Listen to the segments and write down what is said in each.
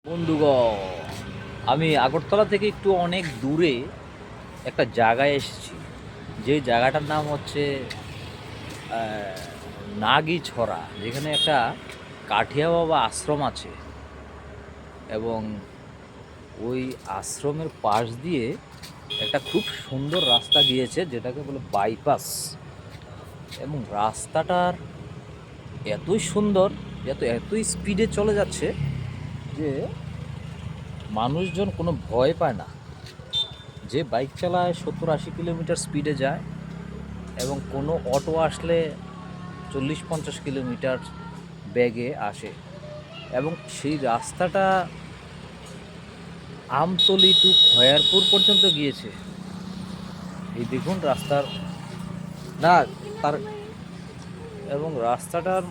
বন্ধুগণ, আমি আগরতলা থেকে একটু অনেক দূরে একটা জায়গায় এসেছি। যে জায়গাটার নাম হচ্ছে নাগিছড়া, যেখানে একটা কাঠিয়া বাবা আশ্রম আছে এবং ওই আশ্রমের পাশ দিয়ে একটা খুব সুন্দর রাস্তা গিয়েছে, যেটাকে বলে বাইপাস। এবং রাস্তাটার এতই সুন্দর, এতই স্পিডে চলে যাচ্ছে যে মানুষজন কোনো ভয় পায় না। যে বাইক চালায় 70-80 কিলোমিটার স্পিডে যায় এবং কোনো অটো আসলে 40-50 কিলোমিটার বেগে আসে। এবং সেই রাস্তাটা আমতলী টু খয়ারপুর পর্যন্ত গিয়েছে। এই দেখুন রাস্তার না তার এবং রাস্তাটার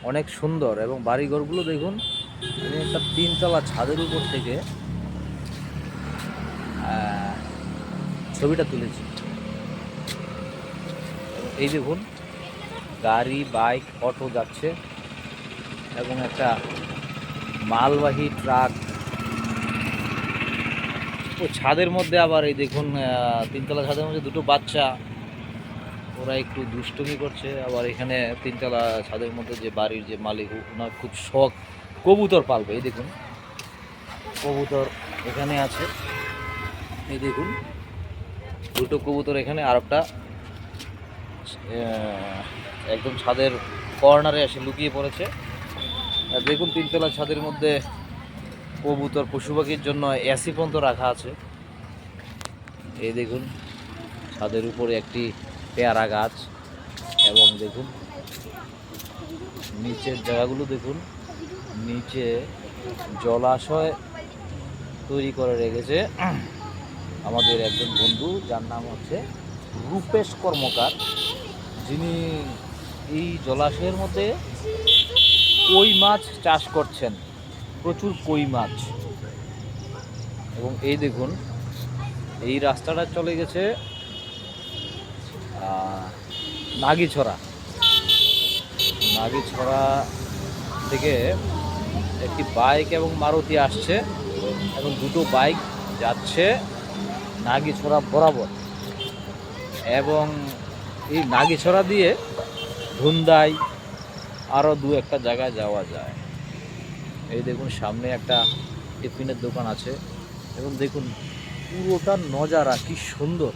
অনেক সুন্দর এবং বাড়িঘরগুলো দেখুন। আমি একটা 3তলা ছাদের উপর থেকে ছবিটা তুলেছি। এই দেখুন গাড়ি, বাইক, অটো যাচ্ছে এবং একটা মালবাহী ট্রাক। ও ছাদের মধ্যে আবার এই দেখুন 3তলা ছাদের মধ্যে দুটো বাচ্চা, ওরা একটু দুষ্টুমি করছে। আবার এখানে 3তলা ছাদের মধ্যে যে বাড়ির যে মালিক, ওনার খুব শখ কবুতর পালবে। এই দেখুন কবুতর এখানে আছে, এই দেখুন দুটো কবুতর এখানে, আর একটা একদম ছাদের কর্নারে এসে লুকিয়ে পড়েছে। আর দেখুন 3তলা ছাদের মধ্যে কবুতর পশু পাখির জন্য এসি পর্যন্ত রাখা আছে। এই দেখুন ছাদের উপরে একটি পেয়ারা গাছ এবং দেখুন নিচের জায়গাগুলো দেখুন, নিচে জলাশয় তৈরি করে রেখেছে আমাদের একজন বন্ধু, যার নাম হচ্ছে রূপেশ কর্মকার, যিনি এই জলাশয়ের মধ্যে কই মাছ চাষ করছেন, প্রচুর কই মাছ। এবং এই দেখুন এই রাস্তাটা চলে গেছে নাগিছড়া থেকে একটি বাইক এবং মারুতি আসছে এবং দুটো বাইক যাচ্ছে নাগিছড়া বরাবর। এবং এই নাগিছড়া দিয়ে ধুন্দাই আরও দু একটা জায়গায় যাওয়া যায়। এই দেখুন সামনে একটা টিফিনের দোকান আছে এবং দেখুন পুরোটা নজারা কি সুন্দর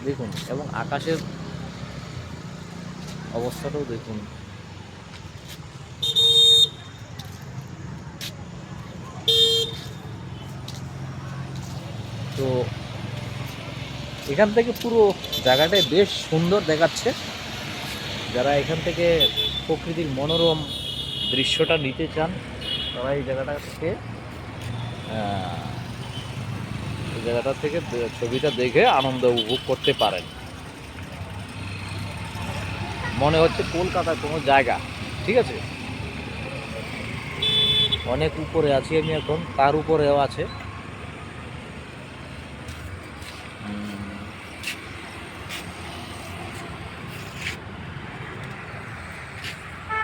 দেখুন। এবং আকাশের অবস্থাটাও দেখুন। তো এখান থেকে পুরো জায়গাটাই বেশ সুন্দর দেখাচ্ছে। যারা এখান থেকে প্রকৃতির মনোরম দৃশ্যটা নিতে চান, তারা এই জায়গাটা থেকে ছবিটা দেখে আনন্দ উপভোগ করতে পারেন। মনে হচ্ছে কলকাতার কোনো জায়গা, ঠিক আছে। অনেক উপরে আছি আমি এখন, তার উপরেও আছে।